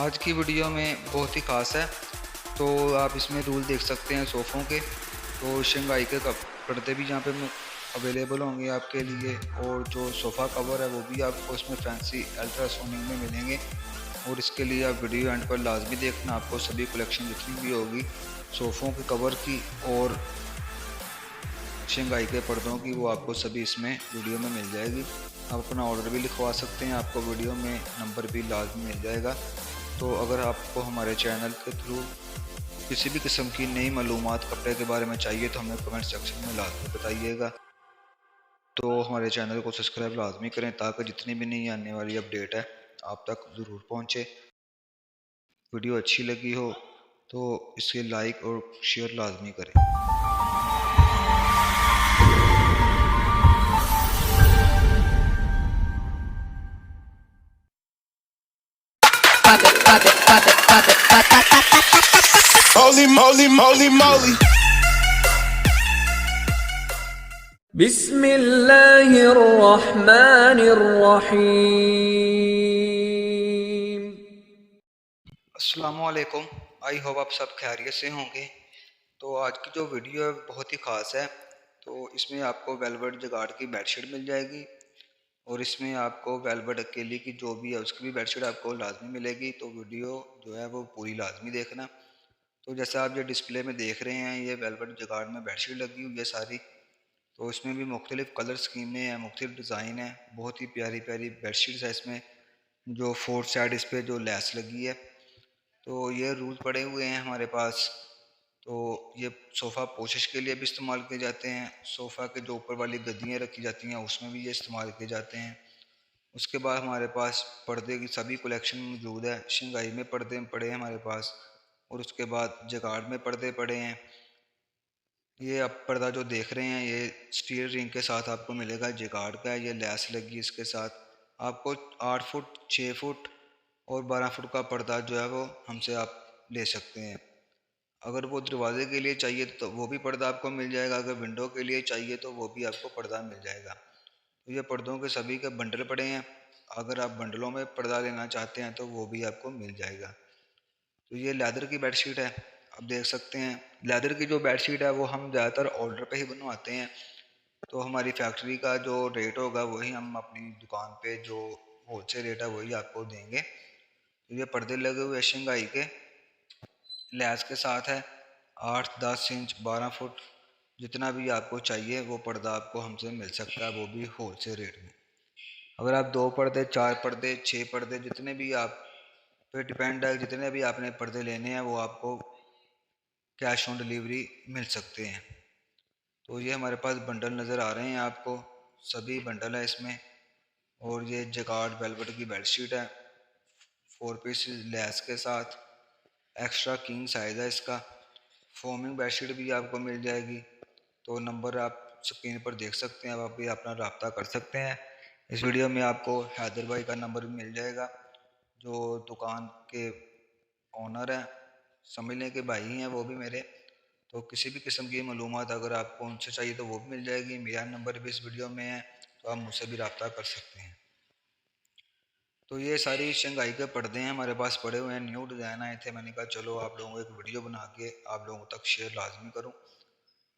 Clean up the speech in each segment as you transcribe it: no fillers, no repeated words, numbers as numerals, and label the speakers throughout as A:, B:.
A: आज की वीडियो में बहुत ही ख़ास है। तो आप इसमें रूल देख सकते हैं सोफ़ों के। तो शंघाई के पर्दे भी यहाँ पे अवेलेबल होंगे आपके लिए, और जो सोफ़ा कवर है वो भी आपको इसमें फैंसी अल्ट्रासोनिक में मिलेंगे। और इसके लिए आप वीडियो एंड पर लाजमी देखना, आपको सभी कलेक्शन जितनी भी होगी सोफ़ों के कवर की और शंघाई के पर्दों की, वो आपको सभी इसमें वीडियो में मिल जाएगी। आप अपना ऑर्डर भी लिखवा सकते हैं, आपको वीडियो में नंबर भी लाजमी मिल जाएगा। तो अगर आपको हमारे चैनल के थ्रू किसी भी किस्म की नई मालूमात कपड़े के बारे में चाहिए तो हमें कमेंट सेक्शन में लाजमी बताइएगा। तो हमारे चैनल को सब्सक्राइब लाजमी करें ताकि जितनी भी नई आने वाली अपडेट है आप तक ज़रूर पहुँचे। वीडियो अच्छी लगी हो तो इसे लाइक और शेयर लाजमी करें।
B: Holy moly, moly, moly.
C: बिस्मिल्लाहिर्रहमानिर्रहीम।
A: अस्सलामुअलैकुम। आई होप आप सब खैरियत से होंगे। तो आज की जो वीडियो है बहुत ही ख़ास है। तो इसमें आपको वेलवेट जगाड़ की बेडशीट मिल जाएगी, और इसमें आपको वेलवेट अकेली की जो भी है उसकी भी बेडशीट आपको लाजमी मिलेगी। तो वीडियो जो है वो पूरी लाजमी देखना। तो जैसा आप ये डिस्प्ले में देख रहे हैं, ये वेलवेट जगाड़ में बेडशीट लगी हुई है सारी। तो इसमें भी मुख्तलिफ़ कलर स्कीमें हैं, मुख्तलिफ डिज़ाइन है, बहुत ही प्यारी प्यारी बेडशीट्स है इसमें, जो फोर साइड इस पर जो लेस लगी है। तो ये रूल पड़े हुए हैं हमारे पास। तो ये सोफ़ा पोशिश के लिए भी इस्तेमाल किए जाते हैं, सोफ़ा के जो ऊपर वाली गद्दियाँ रखी जाती हैं उसमें भी ये इस्तेमाल किए जाते हैं। उसके बाद हमारे पास पर्दे की सभी कलेक्शन मौजूद है। शंघाई में पर्दे पड़े हैं हमारे पास, और उसके बाद जगाड़ में पर्दे पड़े हैं। ये आप पर्दा जो देख रहे हैं ये स्टील रिंग के साथ आपको मिलेगा, जगाड़ का है, ये लैस लगी इसके साथ। आपको 8 फुट, 6 फुट और 12 फुट का पर्दा जो है वो हमसे आप ले सकते हैं। अगर वो दरवाजे के लिए चाहिए तो वो भी पर्दा आपको मिल जाएगा, अगर विंडो के लिए चाहिए तो वो भी आपको पर्दा मिल जाएगा। तो ये पर्दों के सभी के बंडल पड़े हैं। अगर आप बंडलों में पर्दा लेना चाहते हैं तो वो भी आपको मिल जाएगा। तो ये लेदर की बेडशीट है, आप देख सकते हैं। लेदर की जो बेडशीट है वो हम ज़्यादातर ऑर्डर पे ही बनवाते हैं। तो हमारी फैक्ट्री का जो रेट होगा वही हम अपनी दुकान पे जो होलसेल रेट है वही आपको देंगे। तो ये पर्दे लगे हुए शंघाई के लैस के साथ है। 8, 10 इंच, 12 फुट जितना भी आपको चाहिए वो पर्दा आपको हमसे मिल सकता है, वो भी होलसेल रेट में। अगर आप 2 पर्दे, 4 पर्दे, 6 पर्दे, जितने भी आप पे डिपेंड है, जितने भी आपने पर्दे लेने हैं वो आपको कैश ऑन डिलीवरी मिल सकते हैं। तो ये हमारे पास बंडल नज़र आ रहे हैं आपको, सभी बंडल है इसमें। और ये जगार्ड वेलवेट की बेडशीट है 4 पीस लैस के साथ, एक्स्ट्रा किंग साइज़ है इसका। फोमिंग बेडशीट भी आपको मिल जाएगी। तो नंबर आप स्क्रीन पर देख सकते हैं, आप भी अपना रब्ता कर सकते हैं। इस वीडियो में आपको हैदर भाई का नंबर भी मिल जाएगा, जो दुकान के ओनर हैं, समझ लें कि भाई हैं वो भी मेरे। तो किसी भी किस्म की मालूमात अगर आपको उनसे चाहिए तो वो भी मिल जाएगी। मेरा नंबर भी इस वीडियो में है, तो आप मुझसे भी रब्ता कर सकते हैं। तो ये सारी शंघाई के पर्दे हैं हमारे पास पड़े हुए हैं, न्यू डिज़ाइन आए थे, मैंने कहा चलो आप लोगों को एक वीडियो बना के आप लोगों तक शेयर लाजमी करूं।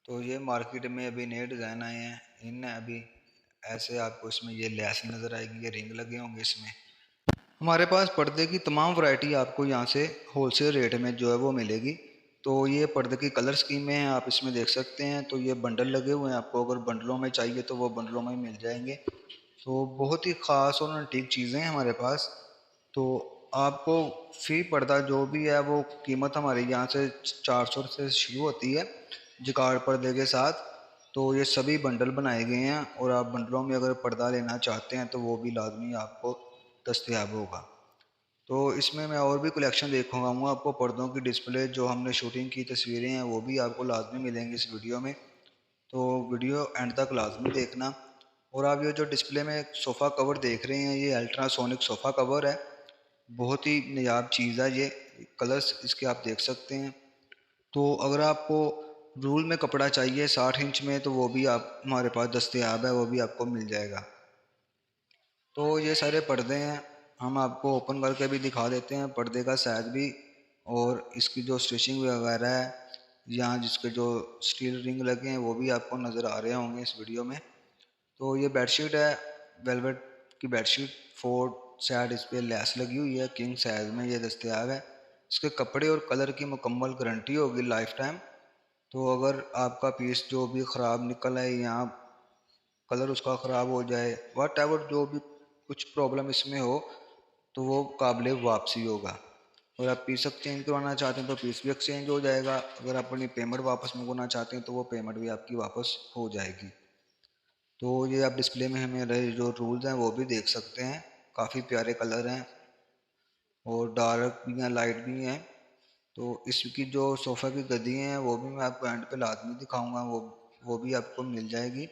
A: तो ये मार्केट में अभी नए डिज़ाइन आए हैं, इन अभी ऐसे आपको इसमें ये लैस नज़र आएगी, ये रिंग लगे होंगे इसमें। हमारे पास पर्दे की तमाम वैरायटी आपको यहाँ से होलसेल रेट में जो है वो मिलेगी। तो ये पर्दे की कलर स्कीमें हैं, आप इसमें देख सकते हैं। तो ये बंडल लगे हुए हैं, आपको अगर बंडलों में चाहिए तो वो बंडलों में मिल जाएंगे। तो बहुत ही ख़ास और अनटीक चीज़ें हैं हमारे पास। तो आपको फ़ी पर्दा जो भी है वो कीमत हमारे यहाँ से 400 से शुरू होती है जिकार पर्दे के साथ। तो ये सभी बंडल बनाए गए हैं, और आप बंडलों में अगर पर्दा लेना चाहते हैं तो वो भी लाजमी आपको दस्तयाब होगा। तो इसमें मैं और भी कलेक्शन दिखाऊंगा आपको, पर्दों की डिस्प्ले जो हमने शूटिंग की तस्वीरें हैं वो भी आपको लाजमी मिलेंगी इस वीडियो में। तो वीडियो एंड तक लाजमी देखना। और आप ये जो डिस्प्ले में सोफ़ा कवर देख रहे हैं ये अल्ट्रासोनिक सोफ़ा कवर है, बहुत ही नायाब चीज़ है ये। कलर्स इसके आप देख सकते हैं। तो अगर आपको रूल में कपड़ा चाहिए 60 इंच में तो वो भी आप हमारे पास दस्तयाब है, वो भी आपको मिल जाएगा। तो ये सारे पर्दे हैं हम आपको ओपन करके भी दिखा देते हैं, पर्दे का साइज भी और इसकी जो स्टिचिंग वगैरह है, यहाँ जिसके जो स्टील रिंग लगे हैं वो भी आपको नज़र आ रहे होंगे इस वीडियो में। तो ये बेडशीट है वेलवेट की बेडशीट, 4 साइड इस पर लेस लगी हुई है, किंग साइज़ में ये दस्तयाब है। इसके कपड़े और कलर की मुकम्मल गारंटी होगी लाइफ टाइम। तो अगर आपका पीस जो भी ख़राब निकल आए या कलर उसका ख़राब हो जाए, वट एवर जो भी कुछ प्रॉब्लम इसमें हो, तो वो काबिल वापसी होगा। और आप पीस एक्सचेंज करवाना चाहते हैं तो पीस भी एक्सचेंज हो जाएगा। अगर आप अपनी पेमेंट वापस मंगवाना चाहते हैं तो वो पेमेंट भी आपकी वापस हो जाएगी। तो ये आप डिस्प्ले में हमें रहे जो रूल्स हैं वो भी देख सकते हैं। काफ़ी प्यारे कलर हैं और डार्क भी हैं, लाइट भी हैं। तो इसकी जो सोफ़ा की गद्दी हैं वो भी मैं आपको एंड पे लाजमी दिखाऊंगा, वो भी आपको मिल जाएगी।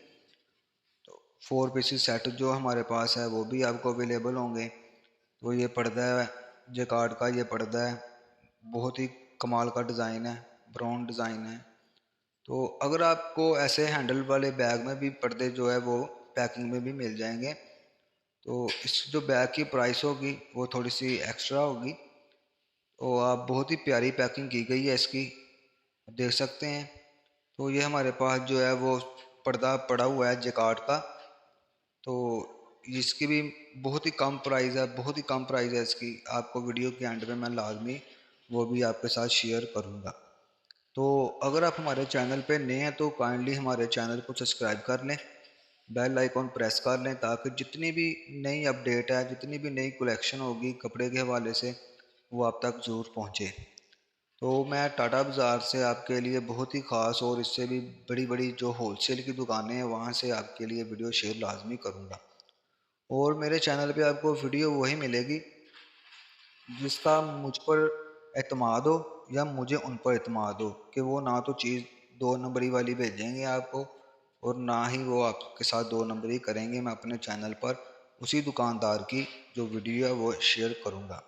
A: तो 4 पीसेस सेट जो हमारे पास है वो भी आपको अवेलेबल होंगे। तो ये पर्दा है जैकार्ड का, ये पर्दा है, बहुत ही कमाल का डिज़ाइन है, ब्राउन डिज़ाइन है। तो अगर आपको ऐसे हैंडल वाले बैग में भी पर्दे जो है वो पैकिंग में भी मिल जाएंगे। तो इस जो बैग की प्राइस होगी वो थोड़ी सी एक्स्ट्रा होगी। तो आप बहुत ही प्यारी पैकिंग की गई है इसकी, देख सकते हैं। तो ये हमारे पास जो है वो पर्दा पड़ा हुआ है जैकार्ड का। तो इसकी भी बहुत ही कम प्राइस है, बहुत ही कम प्राइस है इसकी। आपको वीडियो के एंड में मैं लाजमी वो भी आपके साथ शेयर करूँगा। तो अगर आप हमारे चैनल पे नए हैं तो काइंडली हमारे चैनल को सब्सक्राइब कर लें, बेल आइकॉन प्रेस कर लें, ताकि जितनी भी नई अपडेट है, जितनी भी नई कलेक्शन होगी कपड़े के हवाले से, वो आप तक ज़रूर पहुँचे। तो मैं टाटा बाज़ार से आपके लिए बहुत ही ख़ास और इससे भी बड़ी बड़ी जो होलसेल की दुकानें हैं वहाँ से आपके लिए वीडियो शेयर लाजमी करूँगा। और मेरे चैनल पे आपको वीडियो वही मिलेगी जिसका मुझ पर एतमाद हो या मुझे उन पर एतमाद हो, कि वो ना तो चीज़ 2 नंबरी वाली भेजेंगे आपको और ना ही वो आपके साथ 2 नंबरी करेंगे। मैं अपने चैनल पर उसी दुकानदार की जो वीडियो है वो शेयर करूँगा।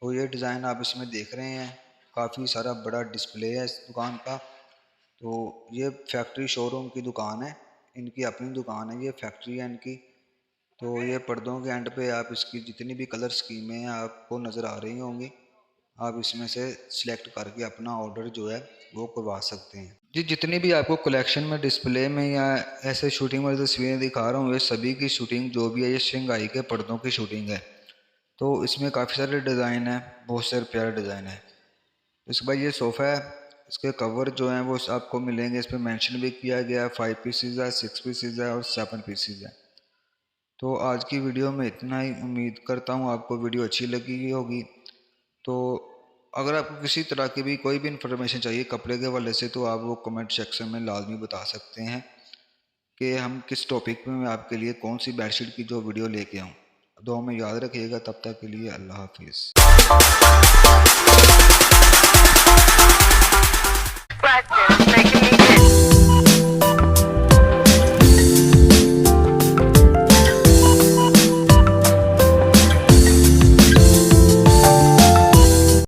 A: तो ये डिज़ाइन आप इसमें देख रहे हैं, काफ़ी सारा बड़ा डिस्प्ले है इस दुकान का। तो ये फैक्ट्री शोरूम की दुकान है, इनकी अपनी दुकान है, ये फैक्ट्री है इनकी। तो ये पर्दों के एंड पे आप इसकी जितनी भी कलर स्कीमें हैं आपको नज़र आ रही होंगी, आप इसमें से सिलेक्ट करके अपना ऑर्डर जो है वो करवा सकते हैं जी। जितनी भी आपको कलेक्शन में डिस्प्ले में या ऐसे शूटिंग वाली तस्वीरें दिखा रहा हूँ, ये सभी की शूटिंग जो भी है ये शंघाई के पर्दों की शूटिंग है। तो इसमें काफ़ी सारे डिज़ाइन हैं, बहुत सारे प्यारे डिज़ाइन है। इसके बाद ये सोफ़ा है, इसके कवर जो हैं वो आपको मिलेंगे, इस पर मेंशन भी किया गया है 5 पीसीज है, 6 पीसीज है और 7 पीसीज है। तो आज की वीडियो में इतना ही, उम्मीद करता हूँ आपको वीडियो अच्छी लगी होगी। तो अगर आपको किसी तरह की भी कोई भी इन्फॉर्मेशन चाहिए कपड़े के हवाले से तो आप वो कमेंट सेक्शन में लाजमी बता सकते हैं कि हम किस टॉपिक में मैं आपके लिए कौन सी बेडशीट की जो वीडियो लेके आऊँ। दुआ में याद रखिएगा, तब तक के लिए अल्लाह हाफिज़।